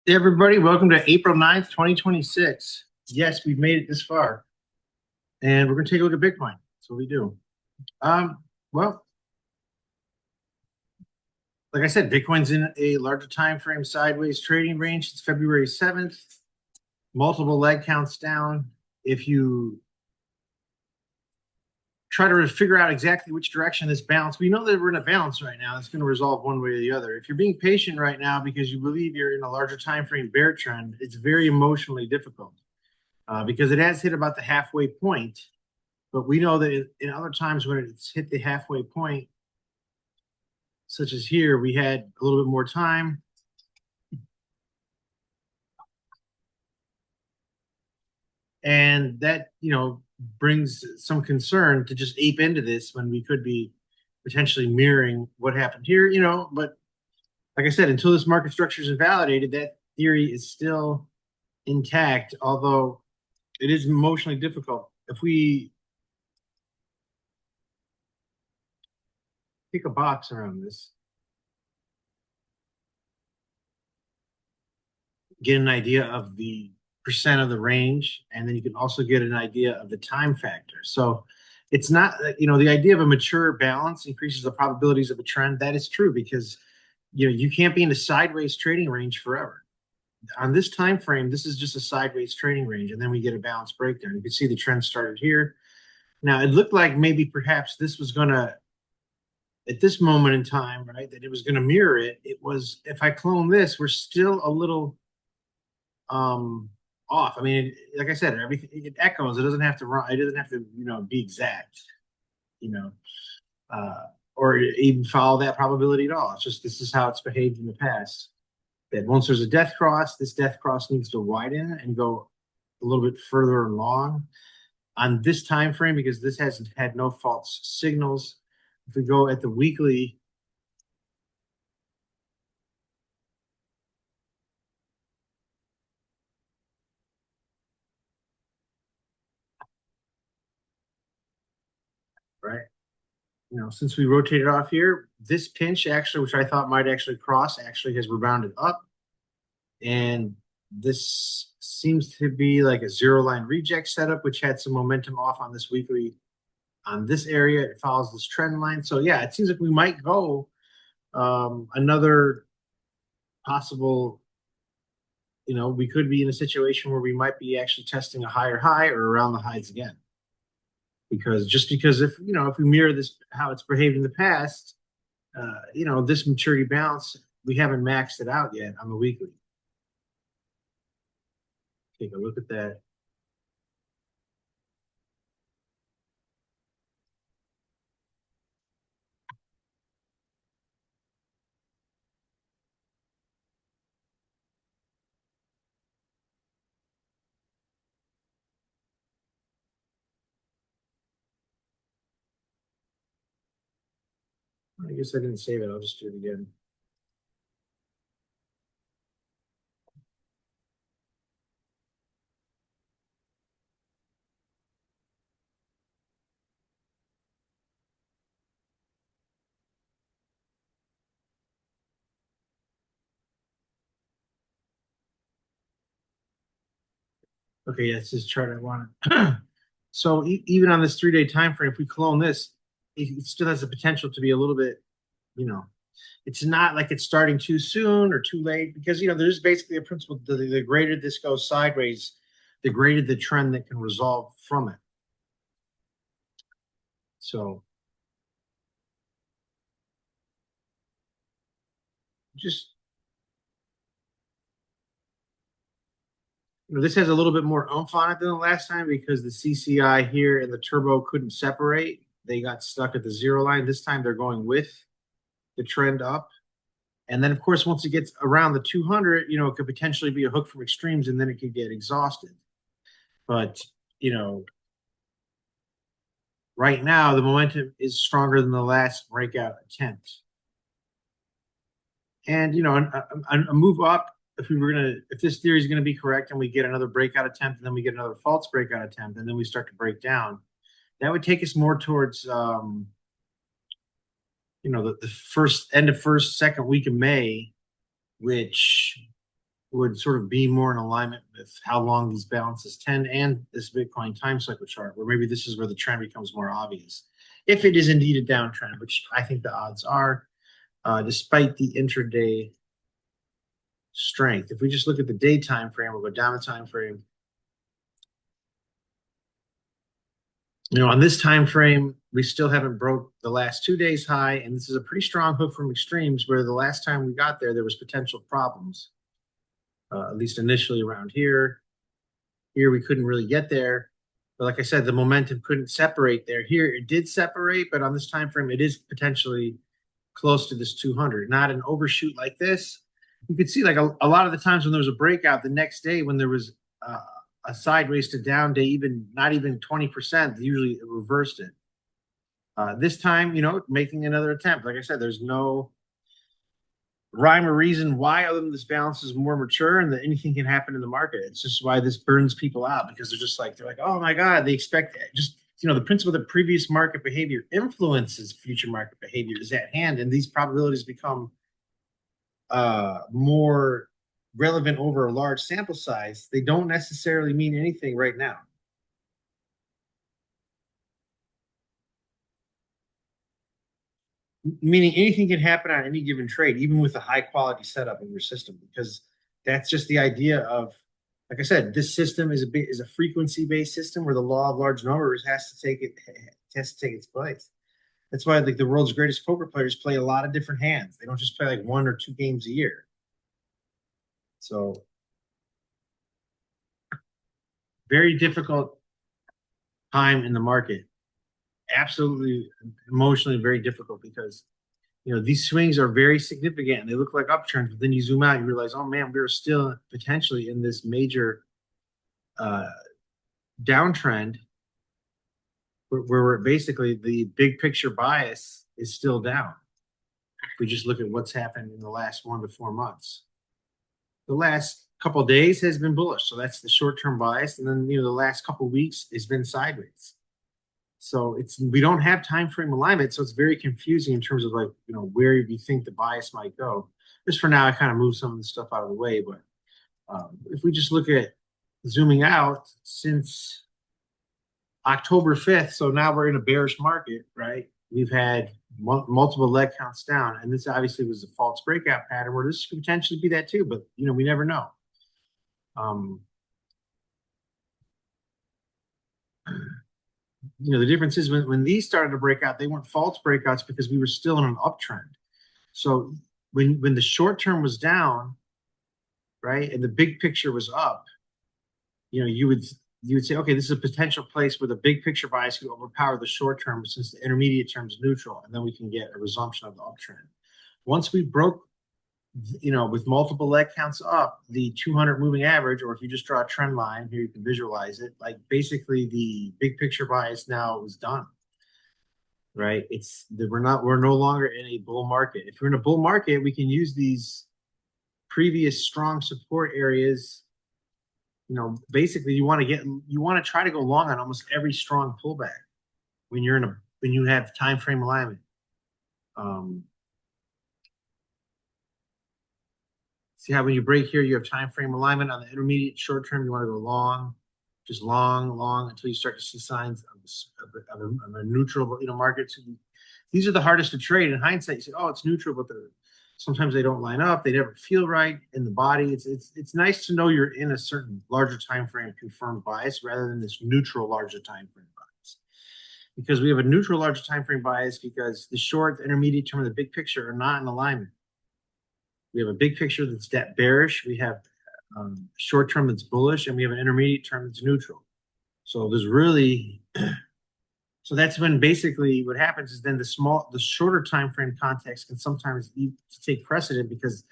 Hey everybody, welcome to April 9th, 2026. Yes, we've made it this far. And we're going to take a look at Bitcoin. That's what we do. Um, well, like I said, Bitcoin's in a larger time frame sideways trading range. It's February 7th. Multiple leg counts down. If you try to figure out exactly which direction this bounce, we know that we're in a balance right now. It's going to resolve one way or the other. If you're being patient right now because you believe you're in a larger time frame bear trend, it's very emotionally difficult because it has hit about the halfway point. But we know that in other times when it's hit the halfway point, such as here, we had a little bit more time. And that, brings some concern to just ape into this when we could be potentially mirroring what happened here, But like I said, until this market structure is invalidated, that theory is still intact, although it is emotionally difficult. If we pick a box around this, get an idea of the percent of the range, and then you can also get an idea of the time factor. So it's not, the idea of a mature balance increases the probabilities of a trend. That is true because you can't be in a sideways trading range forever. On this time frame, this is just a sideways trading range, and then we get a balance breakdown. You can see the trend started here. Now it looked like maybe perhaps this was going to, at this moment in time, right, that it was going to mirror it. It was, if I clone this, we're still a little off. I mean, like I said, everything it echoes. It doesn't have to run. It doesn't have to, be exact, you know, uh, or even follow that probability at all. It's just this is how it's behaved in the past. That once there's a death cross, this death cross needs to widen and go a little bit further along on this time frame because this hasn't had no false signals. If we go at the weekly, right? Since we rotated off here, this pinch actually, which I thought might actually cross, actually has rebounded up. And this seems to be like a zero line reject setup, which had some momentum off on this weekly on this area. It follows this trend line. So yeah, it seems like we might go another possible, we could be in a situation where we might be actually testing a higher high or around the highs again. Because if we mirror this how it's behaved in the past, this maturity balance, we haven't maxed it out yet on the weekly. Take a look at that. I guess I didn't save it. I'll just do it again. Okay, yeah, it's this chart I wanted. So even on this 3-day time frame, if we clone this, it still has the potential to be a little bit, you know, it's not like it's starting too soon or too late because there's basically a principle. The greater this goes sideways, the greater the trend that can resolve from it. So just this has a little bit more oomph on it than the last time because the CCI here and the turbo couldn't separate. They got stuck at the zero line. This time they're going with the trend up. And then, of course, once it gets around the 200, it could potentially be a hook from extremes and then it could get exhausted. But, you know, right now the momentum is stronger than the last breakout attempt. And, a move up, if this theory is going to be correct and we get another breakout attempt and then we get another false breakout attempt and then we start to break down, that would take us more towards, the first end of first, second week of May, which would sort of be more in alignment with how long these balances tend and this Bitcoin time cycle chart, where maybe this is where the trend becomes more obvious. If it is indeed a downtrend, which I think the odds are, despite the intraday strength. If we just look at the day time frame, we'll go down the time frame. On this time frame, we still haven't broke the last 2 days high, and this is a pretty strong hook from extremes where the last time we got there was potential problems, at least initially around here. Here we couldn't really get there. But like I said, the momentum couldn't separate there. Here it did separate, but on this time frame, it is potentially close to this 200. Not an overshoot like this. You could see like a lot of the times when there was a breakout the next day, when there was a sideways to down day, even not even 20%, usually it reversed it. This time, making another attempt. Like I said, there's no rhyme or reason why, other than this balance is more mature and that anything can happen in the market. It's just why this burns people out, because they're like, oh my God, they expect just, the principle that previous market behavior influences future market behavior is at hand. And these probabilities become more relevant over a large sample size. They don't necessarily mean anything right now. Meaning anything can happen on any given trade, even with a high quality setup in your system, because that's just the idea of, like I said, this system is a frequency based system where the law of large numbers has to take its place. That's why like the world's greatest poker players play a lot of different hands. They don't just play like 1 or 2 games a year. So very difficult time in the market. Absolutely emotionally very difficult, because these swings are very significant and they look like upturns, but then you zoom out, you realize, oh man, we're still potentially in this major downtrend where basically the big picture bias is still down. If we just look at what's happened in the last 1 to 4 months, the last couple of days has been bullish, so that's the short-term bias, and then the last couple of weeks has been sideways. So we don't have time frame alignment, so it's very confusing in terms of like where you think the bias might go. Just for now, I kind of moved some of the stuff out of the way, but if we just look at zooming out since October 5th, so now we're in a bearish market, right? We've had multiple leg counts down, and this obviously was a false breakout pattern where this could potentially be that too, but we never know. The difference is when these started to break out, they weren't false breakouts because we were still in an uptrend. So when the short term was down, right, and the big picture was up, you would say, okay, this is a potential place where the big picture bias could overpower the short term, since the intermediate term is neutral, and then we can get a resumption of the uptrend. Once we broke, with multiple leg counts up, the 200 moving average, or if you just draw a trend line here, you can visualize it. Like basically, the big picture bias now is done. Right? We're no longer in a bull market. If we're in a bull market, we can use these previous strong support areas. Basically, you want to try to go long on almost every strong pullback when you have time frame alignment. See how when you break here, you have time frame alignment on the intermediate short term. You want to go long, just long until you start to see signs of a neutral, market. So these are the hardest to trade. In hindsight, you say, oh, it's neutral, but sometimes they don't line up. They never feel right in the body. It's nice to know you're in a certain larger time frame confirmed bias rather than this neutral larger time frame bias. Because we have a neutral larger time frame bias because the short, the intermediate term, and the big picture are not in alignment. We have a big picture that's bearish. We have short term that's bullish, and we have an intermediate term that's neutral. So so that's when basically what happens is then the shorter time frame context can sometimes take precedent, because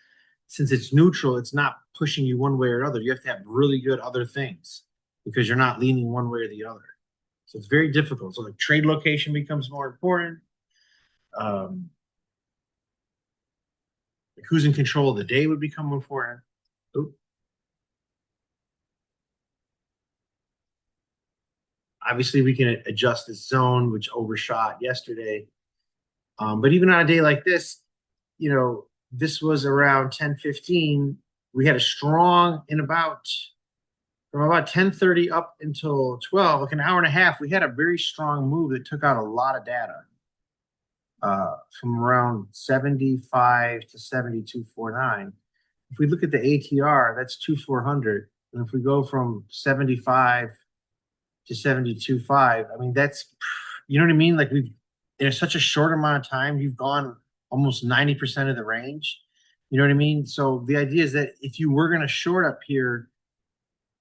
since it's neutral, it's not pushing you one way or another. You have to have really good other things because you're not leaning one way or the other. So it's very difficult. So the trade location becomes more important. Who's in control of the day would become important. Ooh. Obviously, we can adjust this zone, which overshot yesterday. But even on a day like this, this was around 10:15. we had a strong in about from about 10:30 up until 12, like an hour and a half, we had a very strong move that took out a lot of data from around 75 to 72.49. If we look at the ATR, that's 2400. And if we go from 75 to 72.5, I mean, that's, you know what I mean? Like we've, in such a short amount of time, you've gone almost 90% of the range. You know what I mean? So the idea is that if you were going to short up here,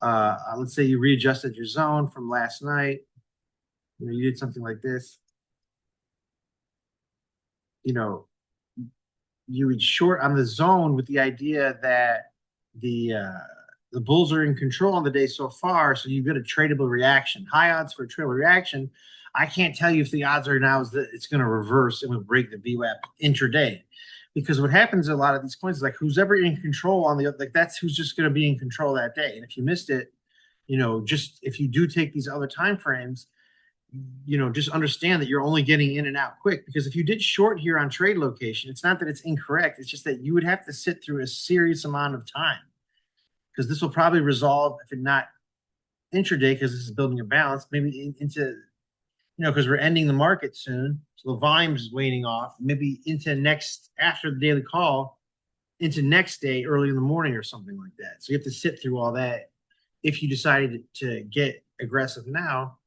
let's say you readjusted your zone from last night, you did something like this, you know, you would short on the zone with the idea that the uh, the bulls are in control on the day so far, so you've got a tradable reaction. High odds for a tradable reaction. I can't tell you if the odds are now is that it's going to reverse and will break the VWAP intraday, because what happens in a lot of these coins is like who's ever in control on the like that's who's just going to be in control that day. And if you missed it, just if you do take these other time frames, just understand that you're only getting in and out quick, because if you did short here on trade location, it's not that it's incorrect. It's just that you would have to sit through a serious amount of time, because this will probably resolve, if it not intraday, because this is building a balance, maybe into, because we're ending the market soon. So the volume's waning off, maybe into next, after the daily call, into next day, early in the morning or something like that. So you have to sit through all that if you decided to get aggressive now.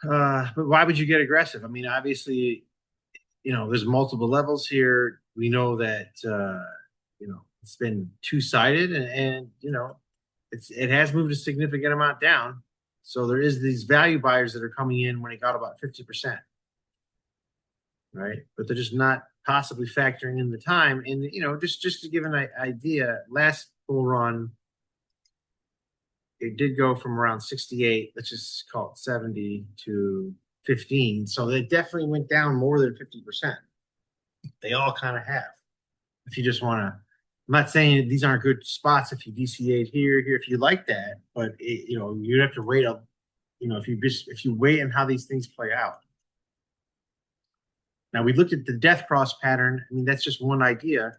But why would you get aggressive? I mean, obviously, there's multiple levels here. We know that, it's been two-sided and it has moved a significant amount down. So there is these value buyers that are coming in when it got about 50%, right? But they're just not possibly factoring in the time. And, just to give an idea, last bull run, it did go from around 68, let's just call it 70 to 15. So they definitely went down more than 50%. They all kind of have. If you just want to, I'm not saying these aren't good spots if you DCA'd here, if you like that, but you'd have to wait up, if you wait and how these things play out. Now we looked at the death cross pattern. I mean, that's just one idea.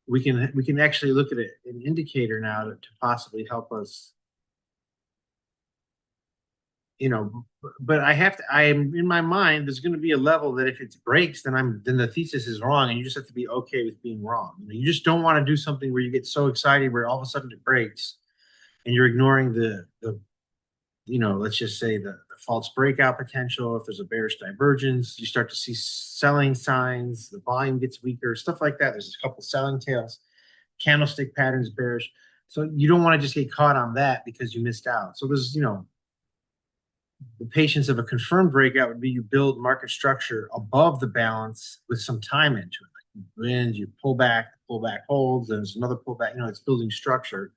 We can actually look at an indicator now to possibly help us. But I am in my mind, there's going to be a level that if it breaks, then the thesis is wrong, and you just have to be okay with being wrong. You just don't want to do something where you get so excited where all of a sudden it breaks, and you're ignoring the let's just say the false breakout potential. If there's a bearish divergence, you start to see selling signs, the volume gets weaker, stuff like that. There's a couple selling tails, candlestick patterns bearish. So you don't want to just get caught on that because you missed out. So there's, the patience of a confirmed breakout would be you build market structure above the balance with some time into it. Like you win, you pull back holds, there's another pullback. It's building structure,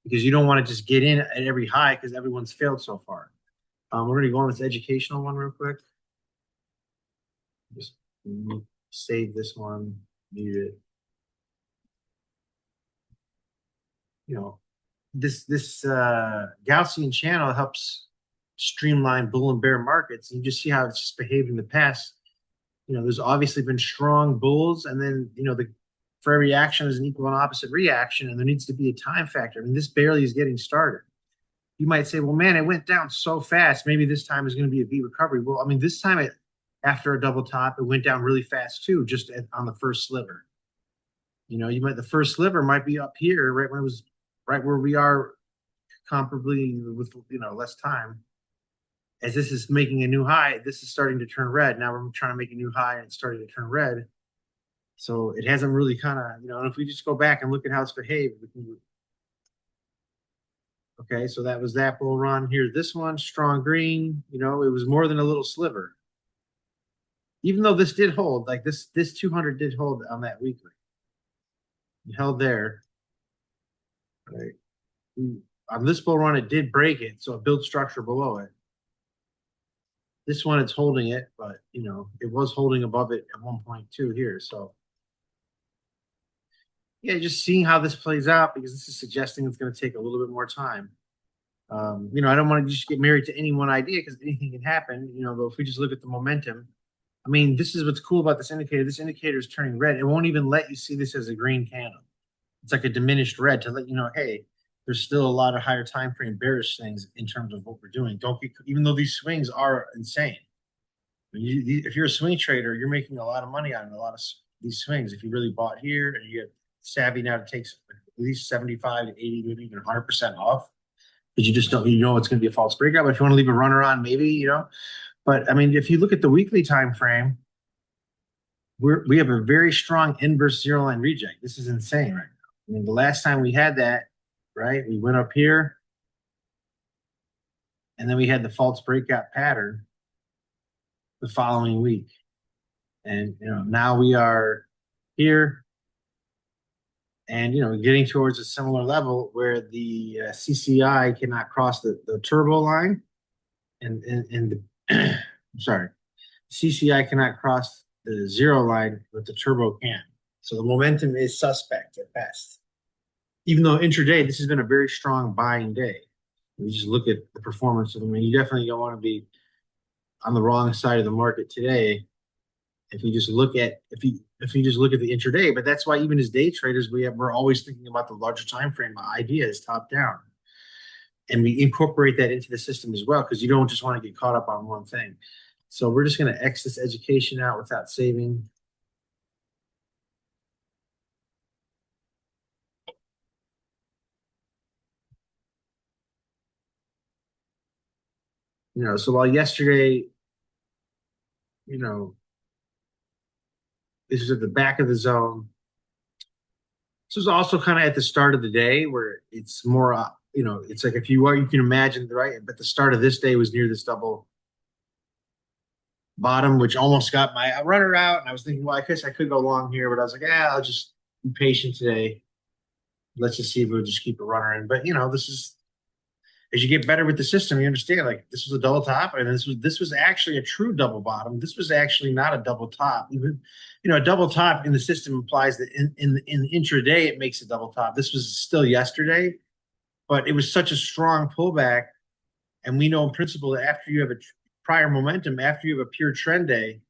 because you don't want to just get in at every high because everyone's failed so far. We're going to go on this educational one real quick. Just save this one, mute it. This Gaussian channel helps streamline bull and bear markets. And you just see how it's just behaved in the past. There's obviously been strong bulls, and then for every action is an equal and opposite reaction, and there needs to be a time factor. I mean, this barely is getting started. You might say, well, man, it went down so fast. Maybe this time is going to be a V recovery. Well, I mean, this time after a double top, it went down really fast too, just on the first sliver. The first sliver might be up here, right when it was right where we are, comparably with less time. As this is making a new high, this is starting to turn red. Now we're trying to make a new high, and it's starting to turn red. So it hasn't really kind of, if we just go back and look at how it's behaved, okay, so that was that bull run. Here's this one, strong green. It was more than a little sliver. Even though this did hold, like this 200 did hold on that weekly. It held there. Right. On this bull run, it did break it, so it built structure below it. This one, it's holding it, but it was holding above it at 1.2 here. So yeah, just seeing how this plays out, because this is suggesting it's going to take a little bit more time. I don't want to just get married to any one idea, because anything can happen. But if we just look at the momentum, I mean, this is what's cool about this indicator. This indicator is turning red. It won't even let you see this as a green candle. it's like a diminished red to let you know, hey, there's still a lot of higher time frame bearish things in terms of what we're doing. Don't get, even though these swings are insane. If you're a swing trader, you're making a lot of money on a lot of these swings. If you really bought here and you get savvy now to take at least 75 to 80, maybe even 100% off, because you just don't, you know, it's going to be a false breakout. But if you want to leave a runner on, maybe, you know. But I mean, if you look at the weekly time frame, we have a very strong inverse zero line reject. This is insane right now. I mean, the last time we had that, right, we went up here, and then we had the false breakout pattern the following week. And you know, now we are here, and you know, getting towards a similar level where the CCI cannot cross the turbo line, and the I'm sorry, CCI cannot cross the zero line, but the turbo can. So the momentum is suspect at best. Even though intraday, this has been a very strong buying day. You just look at the performance of them, and you definitely don't want to be on the wrong side of the market today. If you just look at the intraday, but that's why even as day traders, we're always thinking about the larger time frame idea is top down, and we incorporate that into the system as well because you don't just want to get caught up on one thing. So we're just going to X this education out without saving. You know, so while yesterday, you know, this was at the back of the zone. This was also kind of at the start of the day where it's more, you know, it's like if you are, you can imagine, right? But the start of this day was near this double bottom, which almost got my runner out. And I was thinking, well, I guess I could go long here, but I was like, yeah, I'll just be patient today. Let's just see if we'll just keep a runner in. But you know, this is as you get better with the system, you understand like this was a double top, and this was actually a true double bottom. This was actually not a double top. Even you know, a double top in the system implies that in intraday it makes a double top. This was still yesterday, but it was such a strong pullback, and we know in principle that after you have a prior momentum, after you have a pure trend day,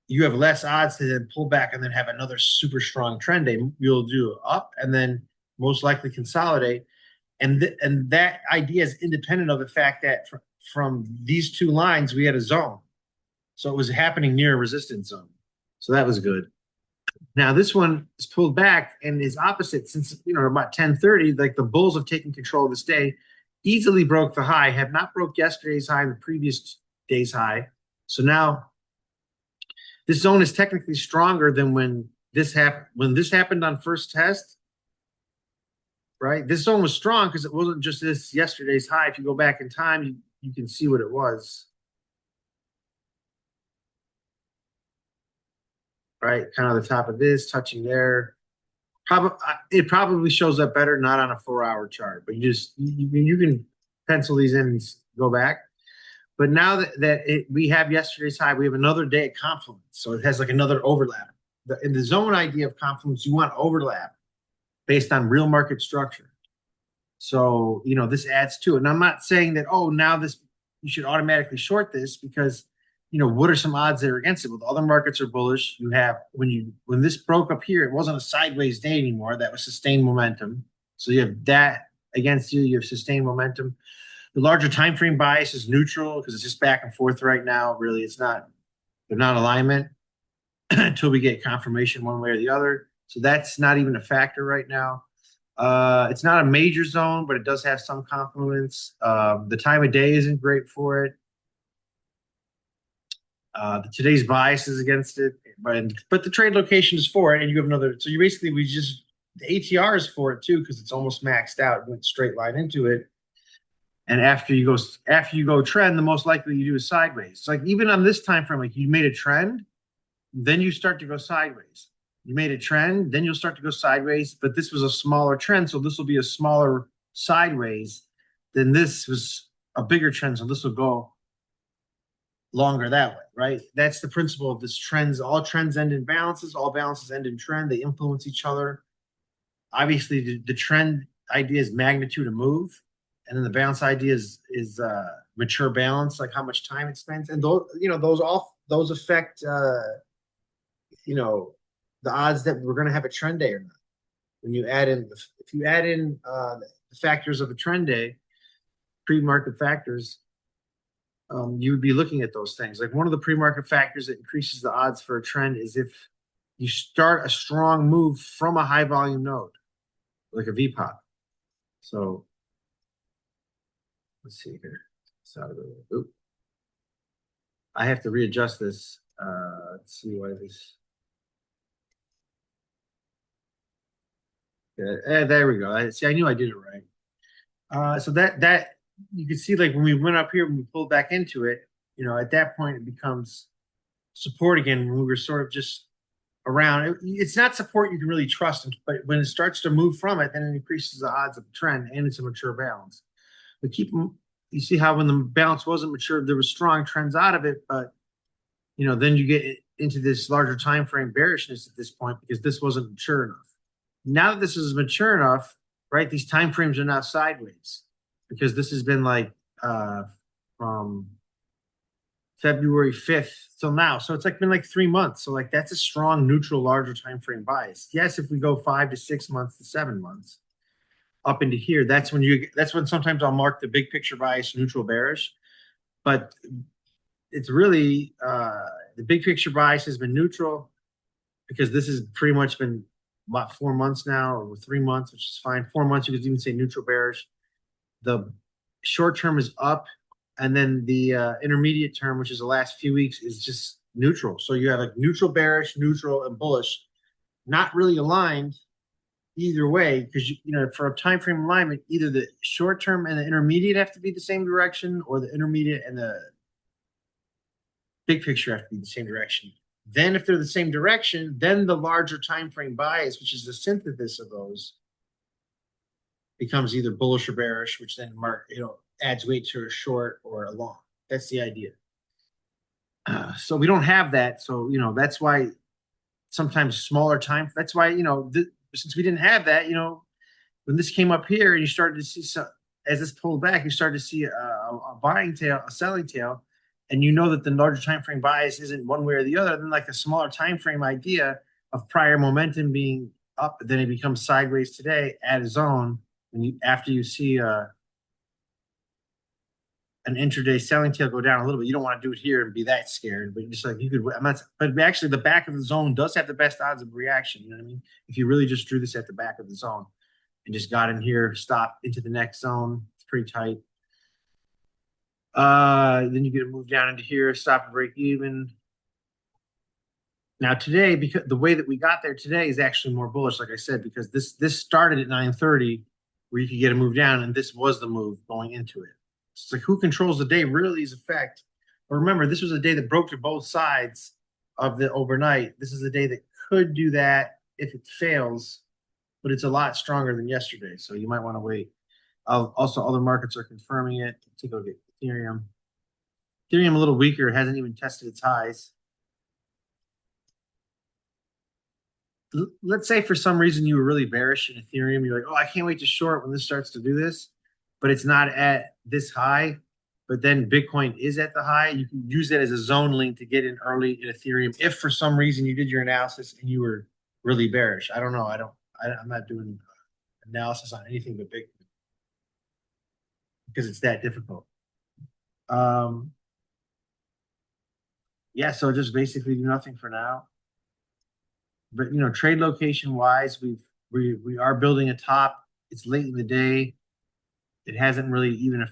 you have less odds to then pull back and then have another super strong trend day. You'll do up and then most likely consolidate. And that idea is independent of the fact that from these two lines, we had a zone. So it was happening near a resistance zone. So that was good. Now this one is pulled back and is opposite since, you know, about 10:30, like the bulls have taken control of this day, easily broke the high, have not broke yesterday's high and the previous day's high. So now this zone is technically stronger than when this happened. When this happened on first test, right? This zone was strong because it wasn't just this yesterday's high. If you go back in time, you can see what it was. Right? Kind of the top of this, touching there. It probably shows up better not on a 4-hour chart, but you can pencil these in and go back. But now that we have yesterday's high, we have another day at confluence. So it has like another overlap. In the zone idea of confluence, you want overlap based on real market structure. So, you know, this adds to it. And I'm not saying that, oh, now this, you should automatically short this because, you know, what are some odds that are against it? Well, the other markets are bullish. You have, when this broke up here, it wasn't a sideways day anymore. That was sustained momentum. So you have that against you. You have sustained momentum. The larger time frame bias is neutral because it's just back and forth right now. Really, they're not alignment until we get confirmation one way or the other. So that's not even a factor right now. It's not a major zone, but it does have some confluence. The time of day isn't great for it. Today's bias is against it, but the trade location is for it, and you have another. So the ATR is for it too because it's almost maxed out. It went straight line into it. And after you go trend, the most likely you do is sideways. It's like even on this time frame, like you made a trend, then you start to go sideways. You made a trend, then you'll start to go sideways. But this was a smaller trend, so this will be a smaller sideways. Then this was a bigger trend, so this will go longer that way, right? That's the principle of this trends. All trends end in balances. All balances end in trend. They influence each other. Obviously, the trend idea is magnitude of move. And then the balance idea is mature balance, like how much time it spends, and those affect the odds that we're going to have a trend day or not. when you add in, if you add in the factors of a trend day, pre-market factors, you would be looking at those things. Like one of the pre-market factors that increases the odds for a trend is if you start a strong move from a high volume node, like a VPOP. So let's see here. Oop. I have to readjust this. Let's see why this. Yeah, there we go. See, I knew I did it right. So that you can see, like when we went up here, when we pulled back into it, at that point it becomes support again. When we were sort of just around, it's not support you can really trust, but when it starts to move from it, then it increases the odds of the trend, and it's a mature balance. But you see how when the balance wasn't mature, there was strong trends out of it, but then you get into this larger time frame bearishness at this point because this wasn't mature enough. Now that this is mature enough, right? These time frames are now sideways because this has been like from February 5th till now. So it's like been like 3 months. So like that's a strong neutral larger time frame bias. Yes, if we go 5 to 6 months to 7 months up into here, that's when sometimes I'll mark the big picture bias neutral bearish. But it's really the big picture bias has been neutral because this has pretty much been about 4 months now, or 3 months, which is fine. 4 months, you could even say neutral bearish. The short term is up, and then the intermediate term, which is the last few weeks, is just neutral. So you have like neutral bearish, neutral, and bullish, not really aligned either way, because for a time frame alignment, either the short term and the intermediate have to be the same direction, or the intermediate and the big picture have to be the same direction. Then if they're the same direction, then the larger time frame bias, which is the synthesis of those, becomes either bullish or bearish, which then adds weight to a short or a long. That's the idea. So we don't have that. So that's why sometimes smaller time. That's why since we didn't have that, when this came up here and you started to see as this pulled back, you started to see a buying tail, a selling tail, and that the larger time frame bias isn't one way or the other. Then like a smaller time frame idea of prior momentum being up, then it becomes sideways today at a zone. And after you see an intraday selling tail go down a little bit, you don't want to do it here and be that scared. But just like you could, but actually the back of the zone does have the best odds of reaction. You know what I mean? If you really just drew this at the back of the zone and just got in here, stopped into the next zone, it's pretty tight. Then you get to move down into here, stop and break even. Now today, because the way that we got there today is actually more bullish, like I said, because this started at 9:30, where you could get a move down, and this was the move going into it. It's like who controls the day really is effect. But remember, this was a day that broke to both sides of the overnight. This is a day that could do that if it fails, but it's a lot stronger than yesterday. So you might want to wait. Also, other markets are confirming it. Take a look at Ethereum. Ethereum a little weaker, hasn't even tested its highs. Let's say for some reason you were really bearish in Ethereum. You're like, oh, I can't wait to short when this starts to do this, but it's not at this high. But then Bitcoin is at the high. You can use that as a zone link to get in early in Ethereum. If for some reason you did your analysis and you were really bearish, I don't know. I'm not doing analysis on anything but Bitcoin because it's that difficult. Yeah, so just basically do nothing for now. But trade location wise, we are building a top. It's late in the day. It hasn't really even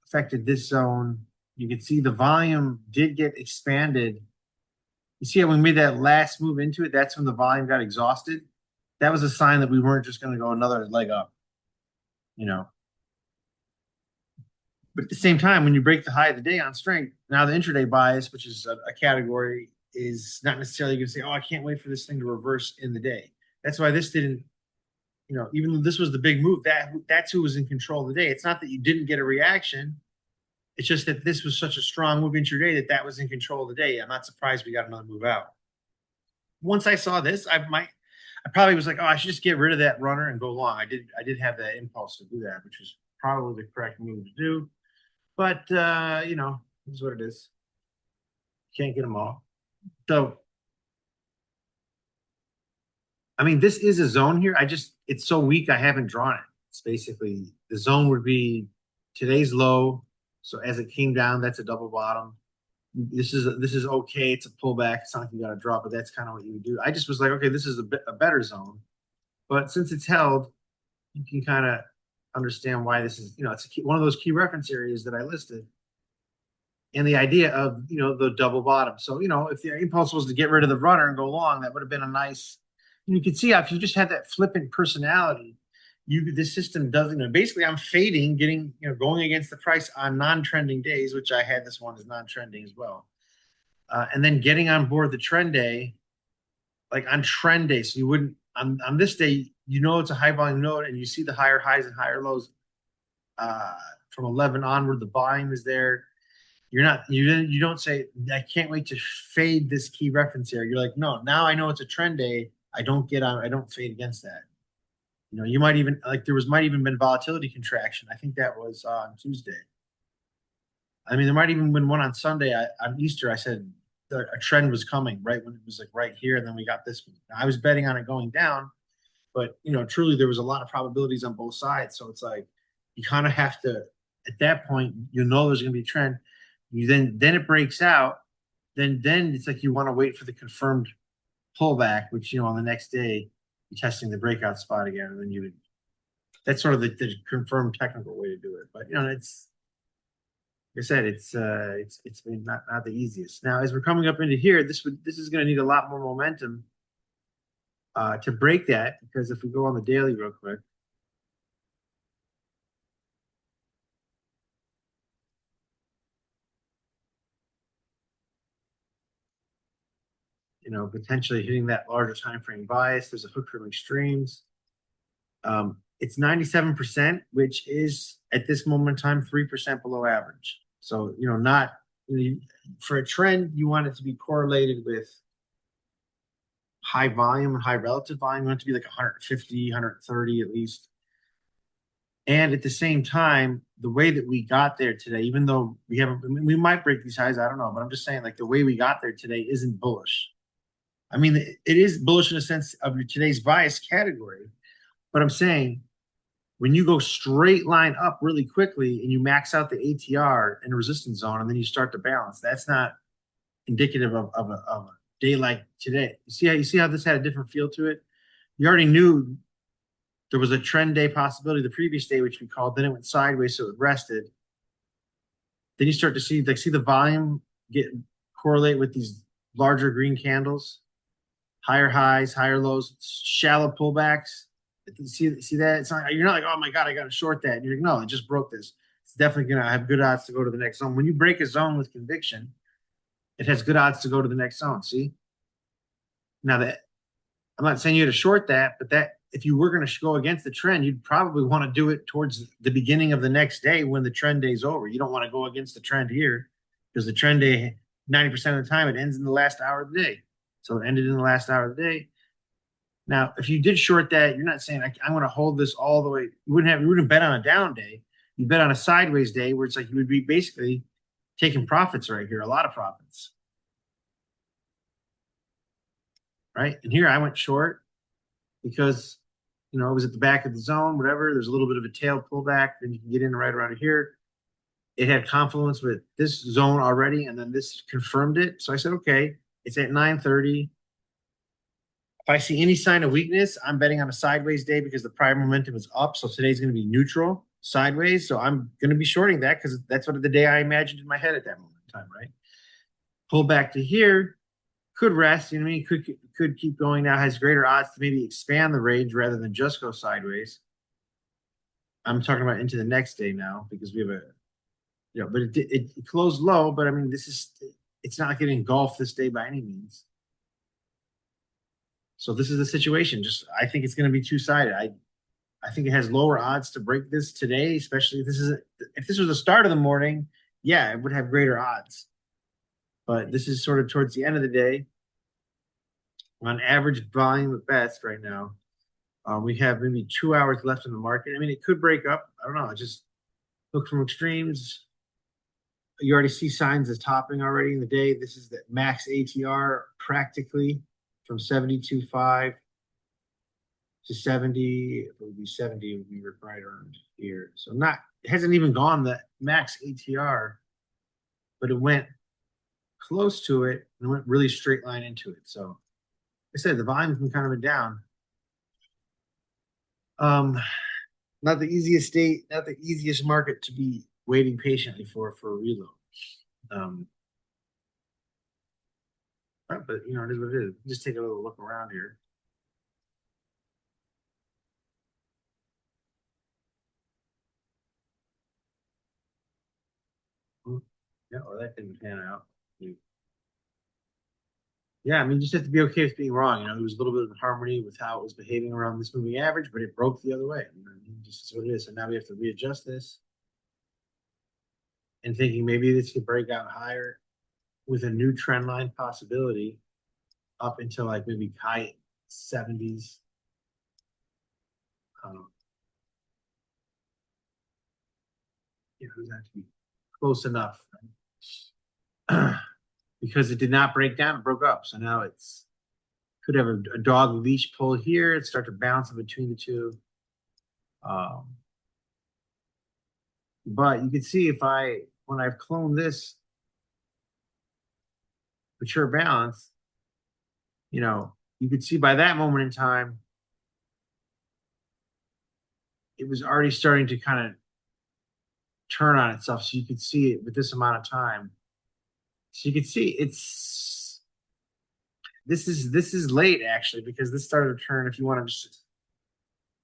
affected this zone. You can see the volume did get expanded. You see how we made that last move into it? That's when the volume got exhausted. That was a sign that we weren't just going to go another leg up. But at the same time, when you break the high of the day on strength, now the intraday bias, which is a category, is not necessarily going to say, oh, I can't wait for this thing to reverse in the day. That's why this didn't, even though this was the big move, that's who was in control of the day. It's not that you didn't get a reaction. It's just that this was such a strong move intraday that was in control of the day. I'm not surprised we got another move out. Once I saw this, I probably was like, oh, I should just get rid of that runner and go long. I did have that impulse to do that, which was probably the correct move to do. But it's what it is. Can't get them all. So I mean, this is a zone here. It's so weak, I haven't drawn it. It's basically the zone would be today's low. So as it came down, that's a double bottom. This is okay. It's a pullback. It's not like you got to drop, but that's kind of what you would do. I just was like, okay, this is a better zone. But since it's held, you can kind of understand why this is, it's one of those key reference areas that I listed. And the idea of, the double bottom. So, if the impulse was to get rid of the runner and go long, that would have been a nice, you can see how if you just had that flippant personality, this system doesn't, basically I'm fading, getting, going against the price on non-trending days, which I had this one as non-trending as well. And then getting on board the trend day, like on trend day. So you wouldn't, on this day, it's a high volume node and you see the higher highs and higher lows from 11 onward, the volume is there. You don't say, I can't wait to fade this key reference area. You're like, no, now I know it's a trend day. I don't fade against that. You might even like might even been volatility contraction. I think that was on Tuesday. I mean, there might even been one on Sunday. On Easter, I said a trend was coming right when it was like right here, and then we got this one. I was betting on it going down, but truly there was a lot of probabilities on both sides. So it's like you kind of have to at that point, there's going to be a trend. You then it breaks out. Then it's like you want to wait for the confirmed pullback, which on the next day you're testing the breakout spot again, and then that's sort of the confirmed technical way to do it. But it's like I said, it's been not the easiest. Now, as we're coming up into here, this is going to need a lot more momentum to break that, because if we go on the daily real quick, potentially hitting that larger time frame bias. There's a hook from extremes. It's 97%, which is at this moment in time 3% below average. So not for a trend, you want it to be correlated with high volume and high relative volume. You want it to be like 150, 130 at least. And at the same time, the way that we got there today, even though we might break these highs, I don't know, but I'm just saying, like, the way we got there today isn't bullish. I mean, it is bullish in a sense of today's bias category, but I'm saying when you go straight line up really quickly and you max out the ATR in a resistance zone and then you start to balance, that's not indicative of a day like today. You see how this had a different feel to it? You already knew there was a trend day possibility the previous day, which we called, then it went sideways, so it rested. Then you start to see the volume correlate with these larger green candles, higher highs, higher lows, shallow pullbacks. See that? It's not, you're not like, oh my God, I got to short that. You're like, no, it just broke this. It's definitely going to have good odds to go to the next zone. When you break a zone with conviction, it has good odds to go to the next zone. See? Now that I'm not saying you to short that, but that if you were going to go against the trend, you'd probably want to do it towards the beginning of the next day when the trend day's over. You don't want to go against the trend here because the trend day, 90% of the time, it ends in the last hour of the day. So it ended in the last hour of the day. Now, if you did short that, you're not saying I'm going to hold this all the way. You wouldn't bet on a down day. You bet on a sideways day where it's like you would be basically taking profits right here, a lot of profits. Right? And here I went short because, it was at the back of the zone, whatever. There's a little bit of a tail pullback. Then you can get in right around here. It had confluence with this zone already, and then this confirmed it. So I said, okay, it's at 9:30. If I see any sign of weakness, I'm betting on a sideways day because the prior momentum is up. So today's going to be neutral, sideways. So I'm going to be shorting that because that's what the day I imagined in my head at that moment in time, right? Pull back to here, could rest. You know what I mean? Could keep going now. Has greater odds to maybe expand the range rather than just go sideways. I'm talking about into the next day now because we have but it closed low. But I mean, it's not getting engulfed this day by any means. So this is the situation. I think it's going to be two-sided. I think it has lower odds to break this today, especially if this was the start of the morning, yeah, it would have greater odds. But this is sort of towards the end of the day. On average volume of bets right now, we have maybe 2 hours left in the market. I mean, it could break up. I don't know. Just look from extremes. You already see signs of topping already in the day. This is the max ATR practically from 72.5 to 70. It would be 70, it would be right around here. So not, it hasn't even gone the max ATR, but it went close to it and went really straight line into it. So like I said, the volume's been kind of been down. Um, not the easiest state, not the easiest market to be waiting patiently for a reload. Um, but you know, it is what it is. Just take a little look around here. Yeah, well, that didn't pan out. Yeah, I mean, you just have to be okay with being wrong. You know, there was a little bit of harmony with how it was behaving around this moving average, but it broke the other way. You know, just is what it is. So now we have to readjust this and thinking maybe this could break out higher with a new trend line possibility up into like maybe high 70s. Um, you know, it has to be close enough because it did not break down, it broke up. So now it's could have a dog leash pull here and start to bounce in between the two. Um, but you can see if when I've cloned this mature balance, you know, you could see by that moment in time, it was already starting to kind of turn on itself. So you could see it with this amount of time. So you could see this is late actually because this started to turn. If you want to just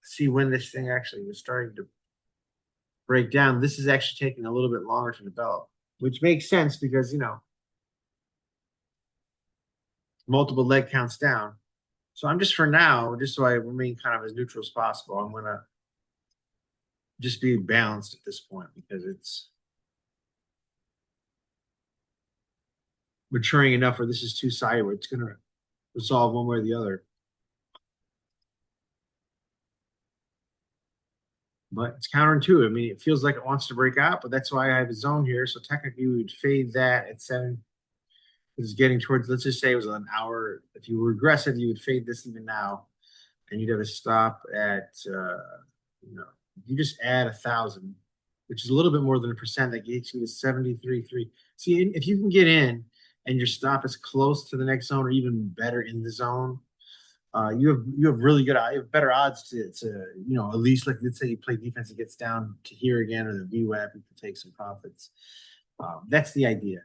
see when this thing actually was starting to break down, this is actually taking a little bit longer to develop, which makes sense because you know multiple leg counts down. So I'm just for now, just so I remain kind of as neutral as possible, I'm gonna just be balanced at this point because it's maturing enough where this is too sideways. It's gonna resolve one way or the other. But it's counterintuitive. I mean, it feels like it wants to break out, but that's why I have a zone here. So technically, we would fade that at 7. It's getting towards, let's just say it was an hour. If you were aggressive, you would fade this even now, and you'd have a stop at, you know, you just add 1,000, which is a little bit more than a percent. That gets you to 73.3. See, if you can get in and your stop is close to the next zone or even better in the zone, you have really good you have better odds to you know at least like let's say you play defense, it gets down to here again or the VWAP, you can take some profits. That's the idea,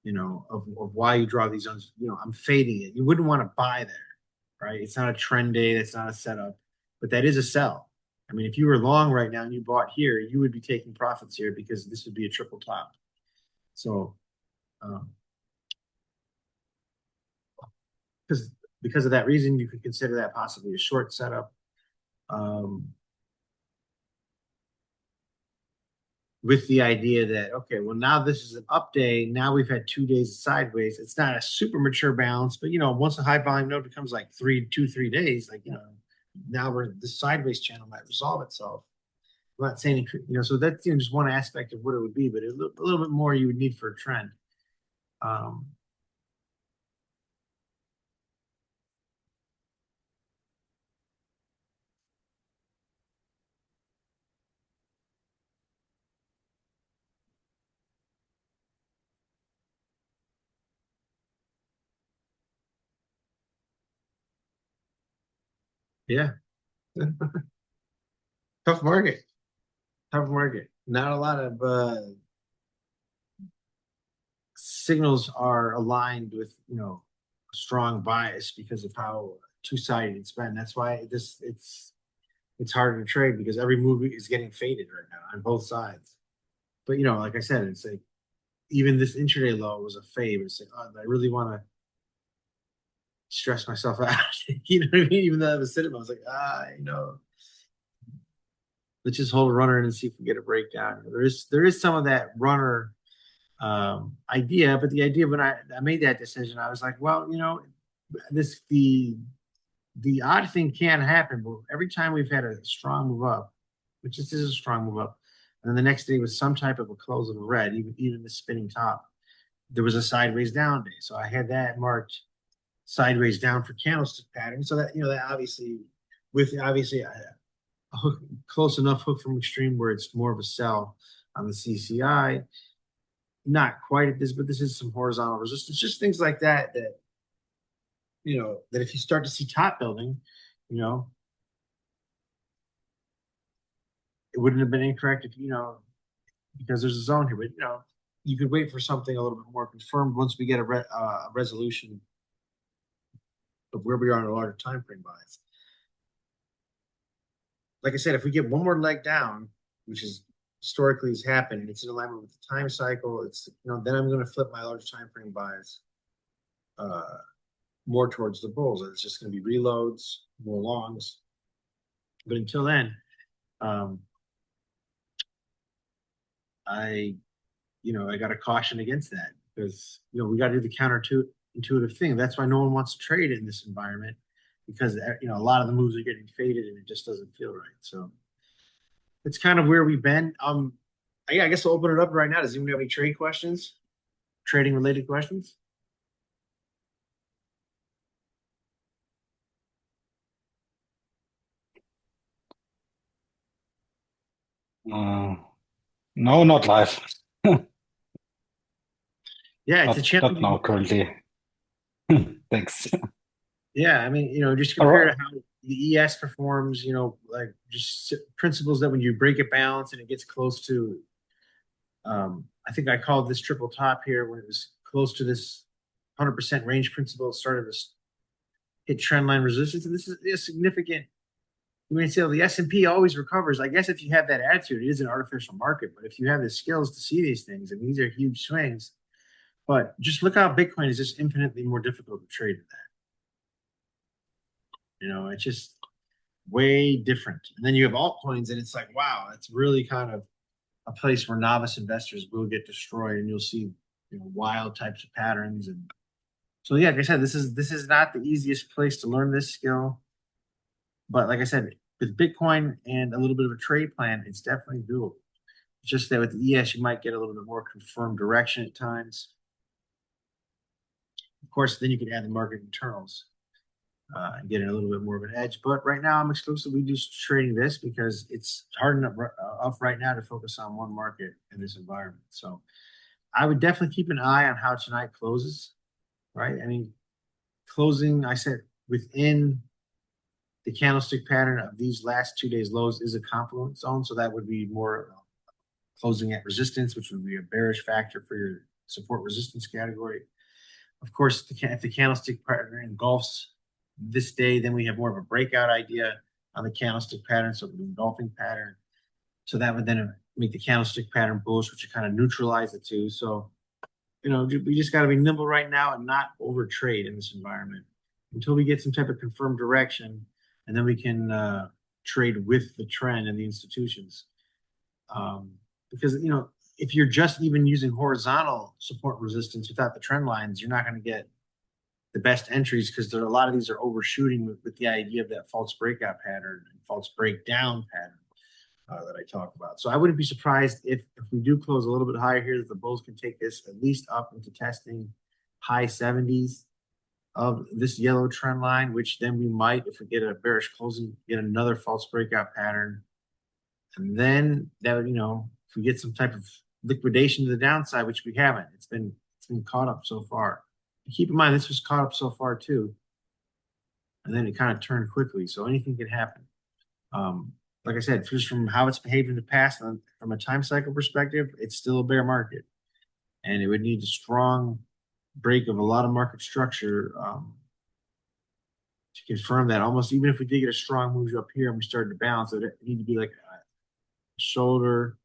you know, of why you draw these zones. You know, I'm fading it. You wouldn't want to buy there, right? It's not a trend day. That's not a setup, but that is a sell. I mean, if you were long right now and you bought here, you would be taking profits here because this would be a triple top. So, um, because because of that reason, you could consider that possibly a short setup. Um, with the idea that okay, well now this is an up day. Now we've had 2 days of sideways. It's not a super mature balance, but you know, once a high volume node becomes like 3 days, like you know, now we're the sideways channel might resolve itself. I'm not saying you know, so that's you know just one aspect of what it would be, but a little bit more you would need for a trend. Um, yeah, tough market, tough market. Not a lot of signals are aligned with you know strong bias because of how two-sided it's been. That's why it's harder to trade because every move is getting faded right now on both sides. But you know, like I said, it's like even this intraday low was a fade. It's like, oh, I really want to stress myself out. You know what I mean? Even though I was sitting, I was like, you know, let's just hold a runner and see if we get a breakdown. There is some of that runner idea, but the idea when I made that decision, I was like, well, you know, this the odd thing can happen, but every time we've had a strong move up, which this is a strong move up, and then the next day was some type of a close of a red, even the spinning top, there was a sideways down day. So I had that marked sideways down for candlestick pattern. So that you know that obviously with obviously a hook close enough hook from extreme where it's more of a sell on the CCI. Not quite at this, but this is some horizontal resistance, just things like that. That if you start to see top building, you know, it wouldn't have been incorrect if because there's a zone here, but you could wait for something a little bit more confirmed once we get a resolution of where we are in a larger time frame buys. Like I said, if we get one more leg down, which is historically has happened, and it's in alignment with the time cycle, then I'm going to flip my large time frame buys uh, more towards the bulls. It's just going to be reloads, more longs. But until then, um, I I got to caution against that because we got to do the intuitive thing. That's why no one wants to trade in this environment because a lot of the moves are getting faded and it just doesn't feel right. So it's kind of where we've been. Yeah, I guess I'll open it up right now. Does anyone have any trade questions? Trading related questions? Uh, no, not live. Yeah, it's a Not challenging. now currently. Thanks. Yeah, I mean, just All compare right. to how the ES performs, like just principles that when you break a balance and it gets close to, I think I called this triple top here when it was close to this 100% range principle, it started to hit trend line resistance. And this is a significant, I mean, so the S&P always recovers. I guess if you have that attitude, it is an artificial market. But if you have the skills to see these things, and these are huge swings, but just look how Bitcoin is just infinitely more difficult to trade than that. It's just way different. And then you have altcoins, and it's like, wow, it's really kind of a place where novice investors will get destroyed, and you'll see wild types of patterns. And so, yeah, like I said, this is not the easiest place to learn this skill, but like I said, with Bitcoin and a little bit of a trade plan, it's definitely doable. It's just that with the ES, you might get a little bit more confirmed direction at times. Of course, then you can add the market internals and get a little bit more of an edge. But right now, I'm exclusively just trading this because it's hard enough right now to focus on one market in this environment. So I would definitely keep an eye on how tonight closes. Right? I mean, closing, I said within the candlestick pattern of these last 2 days lows is a confluence zone, so that would be more closing at resistance, which would be a bearish factor for your support resistance category. Of course, if the candlestick pattern engulfs this day, then we have more of a breakout idea on the candlestick pattern, so the engulfing pattern. So that would then make the candlestick pattern bullish, which would kind of neutralize the two. So, we just got to be nimble right now and not over trade in this environment until we get some type of confirmed direction, and then we can trade with the trend and the institutions. Because if you're just even using horizontal support resistance without the trend lines, you're not going to get the best entries because a lot of these are overshooting with the idea of that false breakout pattern and false breakdown pattern that I talk about. So I wouldn't be surprised if we do close a little bit higher here that the bulls can take this at least up into testing high 70s of this yellow trend line, which then we might, if we get a bearish closing, get another false breakout pattern. And then that would, if we get some type of liquidation to the downside, which we haven't, it's been caught up so far. Keep in mind this was caught up so far too, and then it kind of turned quickly. So anything can happen. Like I said, just from how it's behaved in the past, from a time cycle perspective, it's still a bear market, and it would need a strong break of a lot of market structure to confirm that. Almost even if we did get a strong move up here and we started to balance, it need to be like a shoulder,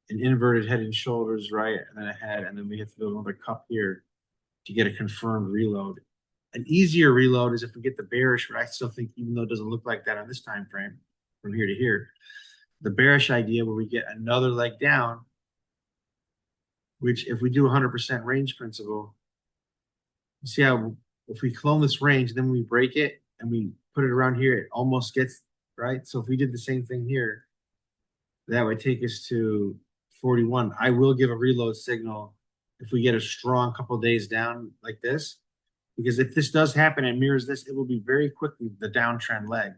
an inverted head and shoulders, right, and then a head, and then we have to build another cup here to get a confirmed reload. An easier reload is if we get the bearish, but I still think even though it doesn't look like that on this time frame from here to here, the bearish idea where we get another leg down, which if we do 100% range principle, you see how if we clone this range, then we break it and we put it around here, it almost gets right. So if we did the same thing here, that would take us to 41. I will give a reload signal if we get a strong couple days down like this. because if this does happen and mirrors this, it will be very quickly the downtrend leg.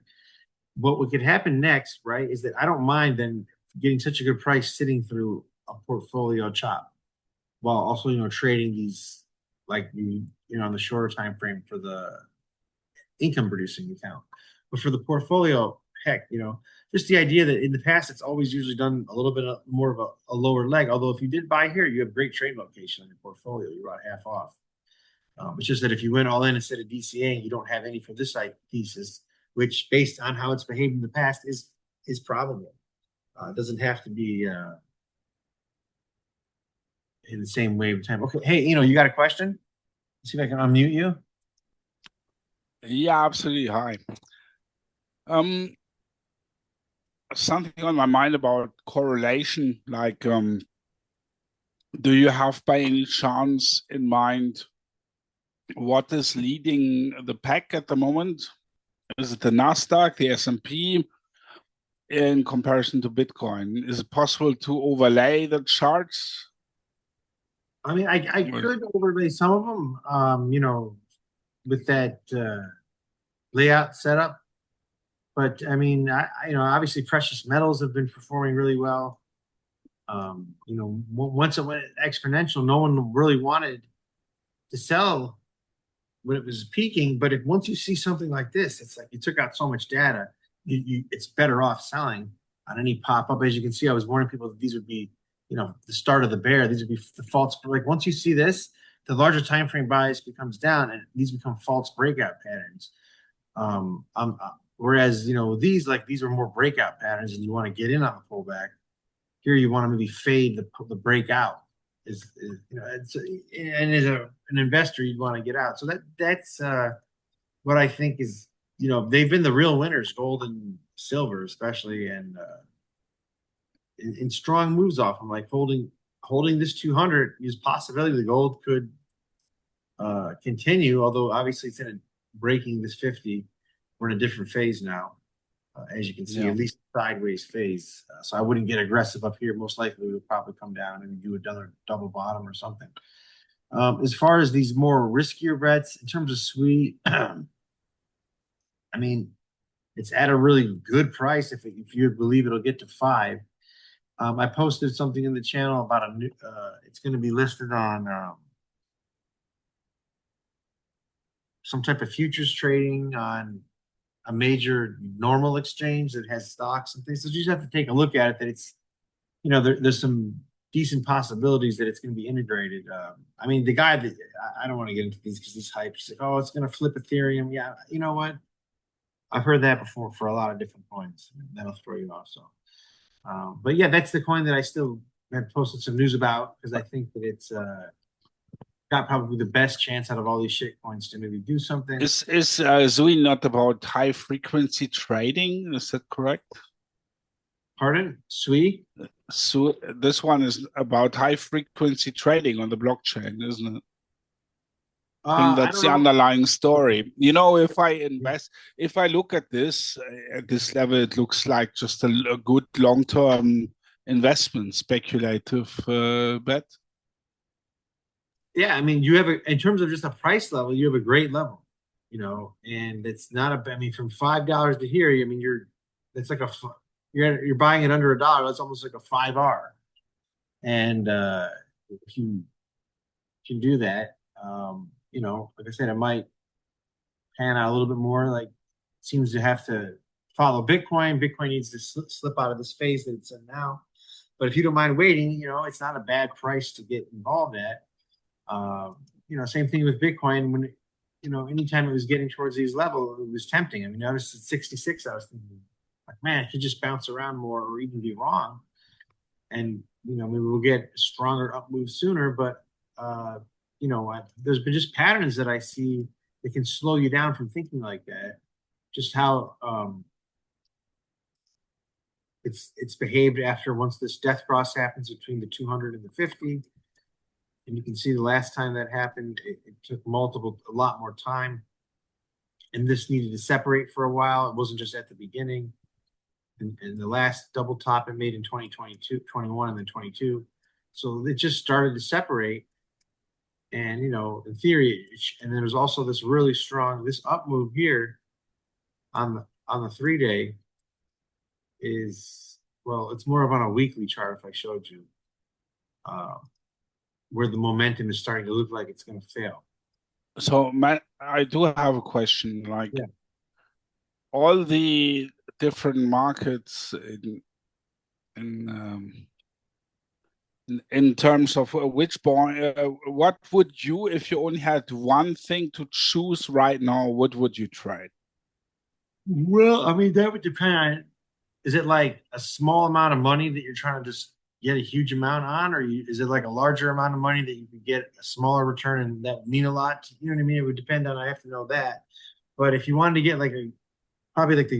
What could happen next, right, is that I don't mind then getting such a good price sitting through a portfolio chop while also, trading these like on the shorter time frame for the income producing account. But for the portfolio, heck, just the idea that in the past it's always usually done a little bit more of a lower leg. Although if you did buy here, you have great trade location on your portfolio. You're about half off. It's just that if you went all in instead of DCA, you don't have any for this site thesis, which based on how it's behaved in the past is probable. It doesn't have to be in the same wave of time. Okay, hey, you got a question? Let's see if I can unmute you. Yeah, absolutely. Hi. Um, Something on my mind about correlation, like, do you have by any chance in mind what is leading the pack at the moment? Is it the Nasdaq, the S&P, in comparison to Bitcoin? Is it possible to overlay the charts? I mean, I could overlay some of them, with that layout setup. But I mean, obviously precious metals have been performing really well. Once it went exponential, no one really wanted to sell when it was peaking. But if once you see something like this, it's like you took out so much data, it's better off selling on any pop up. As you can see, I was warning people that these would be, the start of the bear. These would be the false. Like once you see this, the larger time frame bias becomes down, and these become false breakout patterns. Whereas these are more breakout patterns, and you want to get in on the pullback. Here you want to maybe fade the breakout. It's and as an investor, you'd want to get out. So that's what I think is, they've been the real winners, gold and silver especially, and in strong moves off them, like holding this 200 is possibility the gold could continue, although obviously it's in a breaking this 50. We're in a different phase now, as you can see, at least sideways phase. So I wouldn't get aggressive up here. Most likely we would probably come down and do another double bottom or something. As far as these more riskier bets, in terms of sweet, I mean, it's at a really good price if you believe it'll get to 5. I posted something in the channel about a new. It's going to be listed on some type of futures trading on a major normal exchange that has stocks and things. So you just have to take a look at it. That it's, there's some decent possibilities that it's going to be integrated. I mean, the guy that I don't want to get into these because this hype. He's like, oh, it's going to flip Ethereum. Yeah, you know what? I've heard that before for a lot of different coins. That'll throw you off. So, but yeah, that's the coin that I still have posted some news about because I think that it's got probably the best chance out of all these shit coins to maybe do something. Is Zui not about high frequency trading? Is that correct? Pardon? Sui? So this one is about high frequency trading on the blockchain, isn't it? I think that's the underlying story. If I invest, if I look at this at this level, it looks like just a good long-term investment, speculative bet. Yeah, I mean, you have in terms of just a price level, you have a great level, and it's not I mean, from $5 to here, I mean, it's like you're buying it under $1. That's almost like a 5R, and if you can do that, like I said, it might pan out a little bit more. Like, seems to have to follow Bitcoin. Bitcoin needs to slip out of this phase that it's in now. But if you don't mind waiting, it's not a bad price to get involved at. Same thing with Bitcoin. When anytime it was getting towards these levels, it was tempting. I mean, I was at 66. I was thinking, like, man, it could just bounce around more or even be wrong. And maybe we'll get a stronger up move sooner. But there's been just patterns that I see that can slow you down from thinking like that. Just how it's behaved after once this death cross happens between the 200 and the 50. And you can see the last time that happened, it took a lot more time. And this needed to separate for a while. It wasn't just at the beginning. And the last double top it made in 2022, 21, and then 22. So it just started to separate. And in theory, and there's also this really strong this up move here on the 3 day is, well, it's more of on a weekly chart if I showed you, uh, where the momentum is starting to look like it's going to fail. So I do have a question. Like Yeah. all the different markets in in terms of which bond, what would you, if you only had one thing to choose right now, what would you trade? Well, I mean, that would depend on, is it like a small amount of money that you're trying to just get a huge amount on, or is it like a larger amount of money that you could get a smaller return and that would mean a lot? You know what I mean? It would depend on, I have to know that. But if you wanted to get like probably like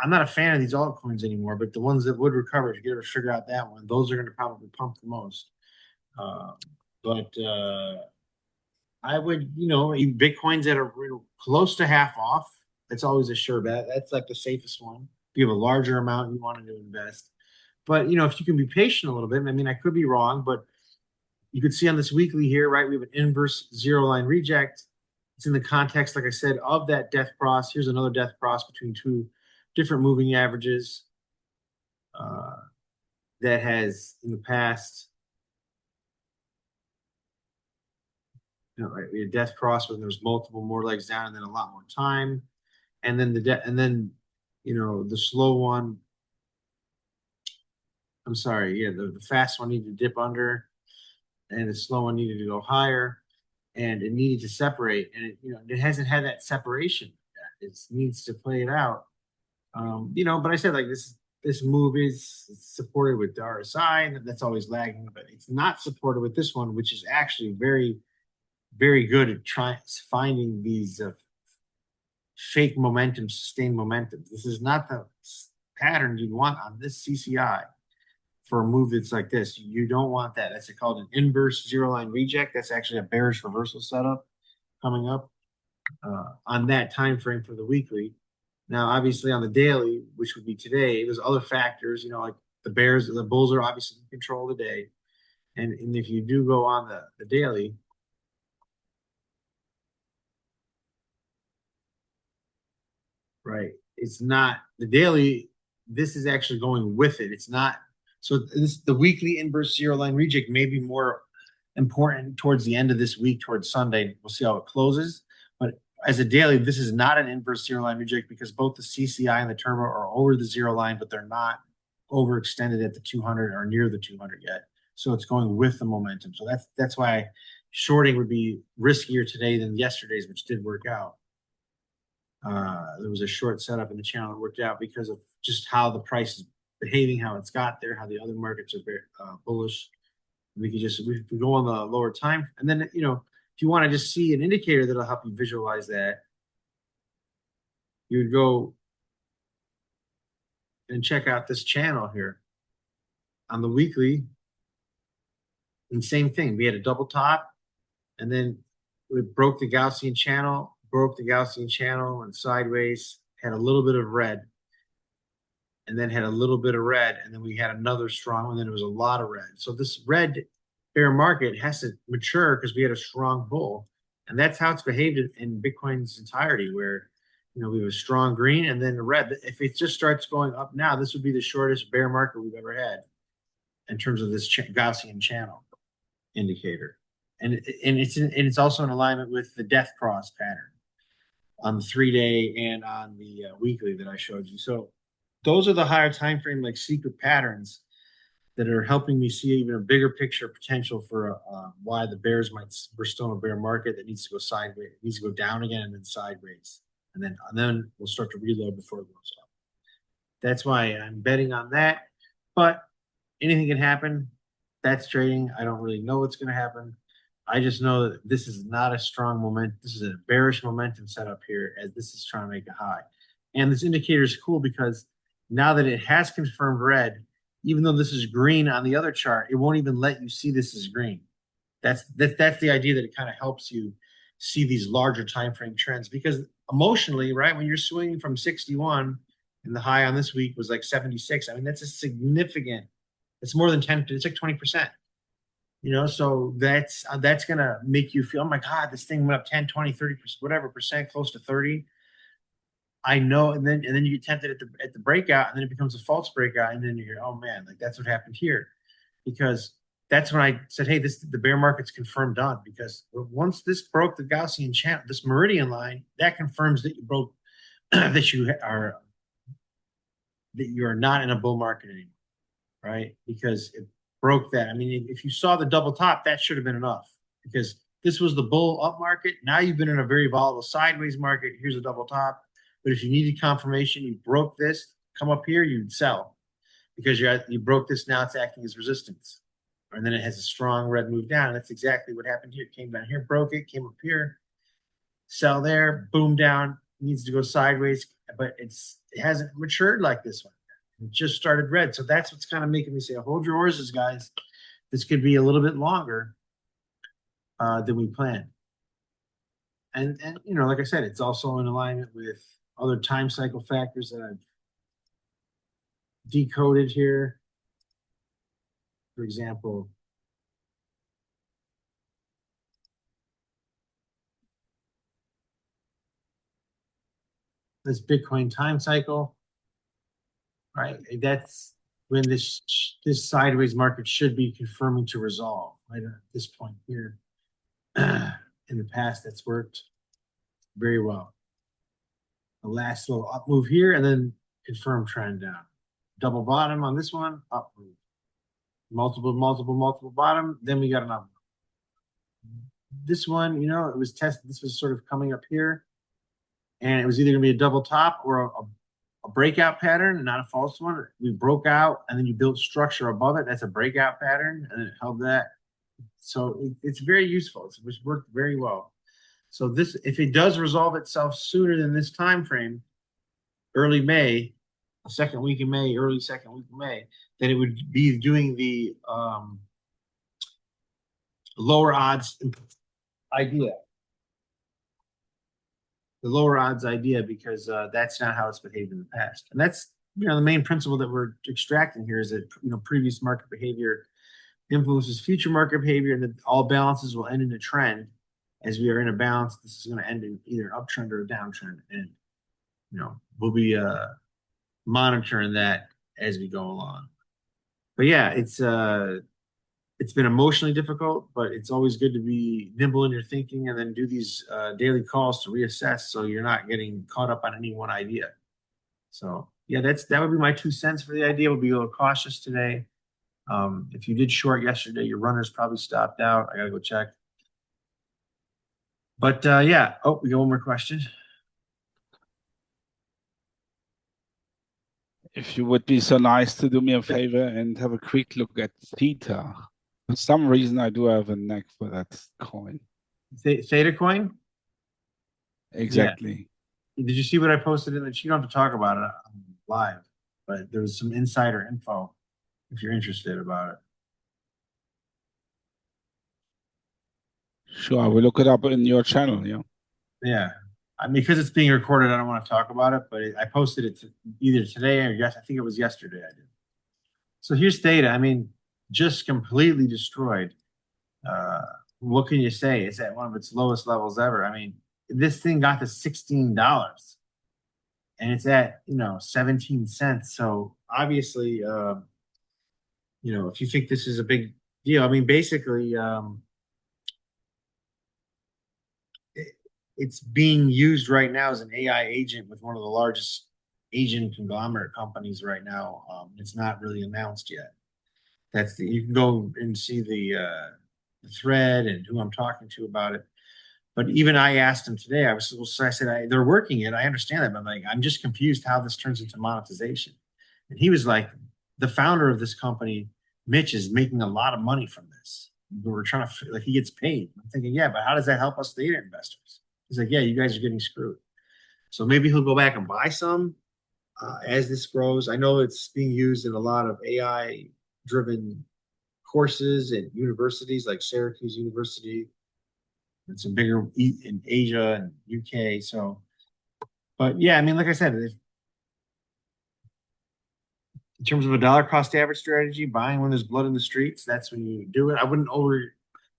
I'm not a fan of these altcoins anymore, but the ones that would recover, if you ever figure out that one, those are going to probably pump the most. Uh, but I would, Bitcoin's at a close to half off. It's always a sure bet. That's like the safest one. If you have a larger amount you wanted to invest. But, if you can be patient a little bit, I mean, I could be wrong, but you could see on this weekly here, right? We have an inverse zero line reject. It's in the context, like I said, of that death cross. Here's another death cross between two different moving averages uh, that has in the past, right? We had death cross when there was multiple more legs down and then a lot more time, and then the slow one. I'm sorry, yeah, the fast one needed to dip under, and the slow one needed to go higher, and it needed to separate, and it hasn't had that separation yet. It needs to play it out. But I said like this move is supported with the RSI, and that's always lagging, but it's not supported with this one, which is actually very, very good at trying finding these fake momentum, sustained momentum. This is not the pattern you'd want on this CCI for a move that's like this. You don't want that. That's called an inverse zero line reject. That's actually a bearish reversal setup coming up on that time frame for the weekly. Now, obviously, on the daily, which would be today, there's other factors. Like the bulls are obviously in control of the day, and if you do go on the daily, right? It's not the daily. This is actually going with it. It's not. So the weekly inverse zero line reject may be more important towards the end of this week, towards Sunday. We'll see how it closes. But as a daily, this is not an inverse zero line reject because both the CCI and the turbo are over the zero line, but they're not overextended at the 200 or near the 200 yet. So it's going with the momentum. So that's why shorting would be riskier today than yesterday's, which did work out. There was a short setup in the channel that worked out because of just how the price is behaving, how it's got there, how the other markets are very bullish. We could go on the lower time, and then if you want to just see an indicator that'll help you visualize that, you would go and check out this channel here on the weekly. And same thing, we had a double top, and then we broke the Gaussian channel, and sideways, had a little bit of red, and then had a little bit of red, and then we had another strong one, and then it was a lot of red. So this red bear market has to mature because we had a strong bull, and that's how it's behaved in Bitcoin's entirety, where we have a strong green and then a red. If it just starts going up now, this would be the shortest bear market we've ever had in terms of this Gaussian channel indicator, and it's also in alignment with the death cross pattern on the 3 day and on the weekly that I showed you. So those are the higher time frame, like secret patterns that are helping me see even a bigger picture potential for why the bears we're still in a bear market that needs to go sideways. It needs to go down again and then sideways, and then we'll start to reload before it goes up. That's why I'm betting on that. But anything can happen. That's trading. I don't really know what's going to happen. I just know that this is not a strong momentum. This is a bearish momentum setup here, as this is trying to make a high. And this indicator is cool because now that it has confirmed red, even though this is green on the other chart, it won't even let you see this as green. That's the idea, that it kind of helps you see these larger time frame trends, because emotionally, right, when you're swinging from 61 and the high on this week was like 76, I mean, that's a significant, it's more than 10, it's like 20%. So that's gonna make you feel, oh my God, this thing went up 10, 20, 30%, whatever percent, close to 30. I know, and then you get tempted at the breakout, and then it becomes a false breakout, and then you're, oh man, like that's what happened here. Because that's when I said, hey, the bear market's confirmed done. Because once this broke the Gaussian channel, this meridian line, that confirms that you broke that you are not in a bull market anymore, right? Because it broke that. I mean, if you saw the double top, that should have been enough. Because this was the bull up market. Now you've been in a very volatile sideways market. Here's a double top. But if you needed confirmation, you broke this, come up here, you'd sell because you broke this. Now it's acting as resistance, and then it has a strong red move down. And that's exactly what happened here. It came down here, broke it, came up here, sell there, boom down. Needs to go sideways, but it hasn't matured like this one. It just started red, so that's what's kind of making me say, hold your horses, guys. This could be a little bit longer than we planned. And like I said, it's also in alignment with other time cycle factors that I've decoded here. For example, this Bitcoin time cycle, right? That's when this sideways market should be confirming to resolve, right at this point here. In the past, that's worked very well. The last little up move here, and then confirm trend down. Double bottom on this one, up move. Multiple bottom, then we got an up. This one, it was tested. This was sort of coming up here, and it was either going to be a double top or a breakout pattern, not a false one. We broke out, and then you built structure above it. That's a breakout pattern, and it held that. So it's very useful. It's worked very well. So this, if it does resolve itself sooner than this time frame, early May, second week of May, early second week of May, then it would be doing the lower odds idea. The lower odds idea, because that's not how it's behaved in the past. And that's the main principle that we're extracting here is that previous market behavior influences future market behavior, and that all balances will end in a trend. As we are in a balance, this is going to end in either an uptrend or a downtrend, and we'll be monitoring that as we go along. But yeah, it's been emotionally difficult, but it's always good to be nimble in your thinking and then do these daily calls to reassess, so you're not getting caught up on any one idea. So yeah, that would be my 2 cents for the idea. We'll be a little cautious today. If you did short yesterday, your runners probably stopped out. I gotta go check. But yeah. Oh, we got one more question. If you would be so nice to do me a favor and have a quick look at theta. For some reason, I do have a knack for that coin. Theta coin? Exactly. Yeah. Did you see what I posted in the chat? You don't have to talk about it live, but there was some insider info if you're interested about it. Sure, I will look it up in your channel. Yeah. Yeah. Because it's being recorded, I don't want to talk about it, but I posted it either today or yes, I think it was yesterday I did. So here's Theta. I mean, just completely destroyed. What can you say? It's at one of its lowest levels ever. I mean, this thing got to $16 and it's at 17 cents. So obviously, if you think this is a big deal, I mean, basically, it's being used right now as an AI agent with one of the largest Asian conglomerate companies right now. It's not really announced yet. You can go and see the thread and who I'm talking to about it. But even I asked him today, I said, they're working it. I understand that, but I'm just confused how this turns into monetization. And he was like, the founder of this company, Mitch, is making a lot of money from this. We're trying to, he gets paid. I'm thinking, yeah, but how does that help us data investors? He's like, yeah, you guys are getting screwed. So maybe he'll go back and buy some as this grows. I know it's being used in a lot of AI-driven courses at universities like Syracuse University and some bigger in Asia and UK. So, but yeah, I mean, like I said, In terms of a dollar cost average strategy, buying when there's blood in the streets, that's when you do it. I wouldn't over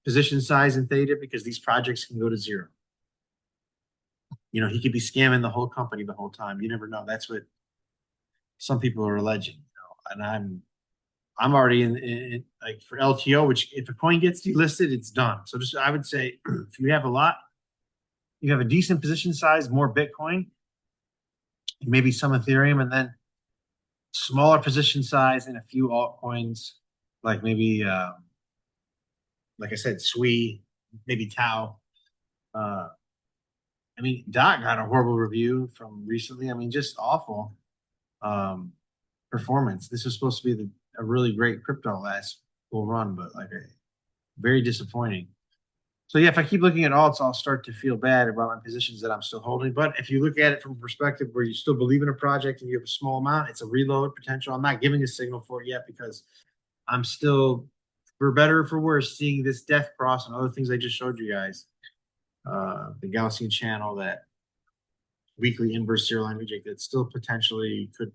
position size in theta because these projects can go to zero. You know, he could be scamming the whole company the whole time. You never know. That's what some people are alleging. You know? And I'm already in like for LTO, which if a coin gets delisted, it's done. So just I would say if you have a lot, you have a decent position size, more Bitcoin, maybe some Ethereum, and then smaller position size in a few altcoins, like maybe like I said, Sui, maybe Tau. Uh, I mean, Dot got a horrible review from recently. I mean, just awful performance. This was supposed to be a really great crypto last full run, but like very disappointing. So yeah, if I keep looking at alts, I'll start to feel bad about my positions that I'm still holding. But if you look at it from a perspective where you still believe in a project and you have a small amount, it's a reload potential. I'm not giving a signal for it yet because I'm still, for better or for worse, seeing this death cross and other things I just showed you guys. The Gaussian channel, that weekly inverse zero line reject that still potentially could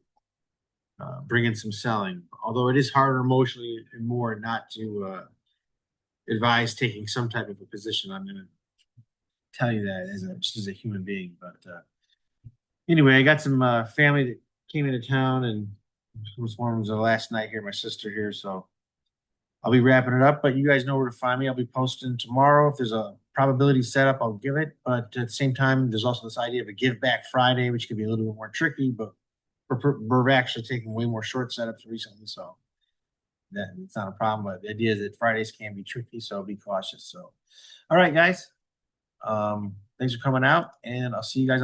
bring in some selling. Although it is harder emotionally and more not to advise taking some type of a position. I'm going to tell you that just as a human being. But anyway, I got some family that came into town, and it was one of the last night here. My sister here, so I'll be wrapping it up. But you guys know where to find me. I'll be posting tomorrow. If there's a probability setup, I'll give it. But at the same time, there's also this idea of a give back Friday, which could be a little bit more tricky. But we're actually taking way more short setups recently, so that it's not a problem. But the idea is that Fridays can be tricky, so be cautious. So, all right, guys. Thanks for coming out, and I'll see you guys on.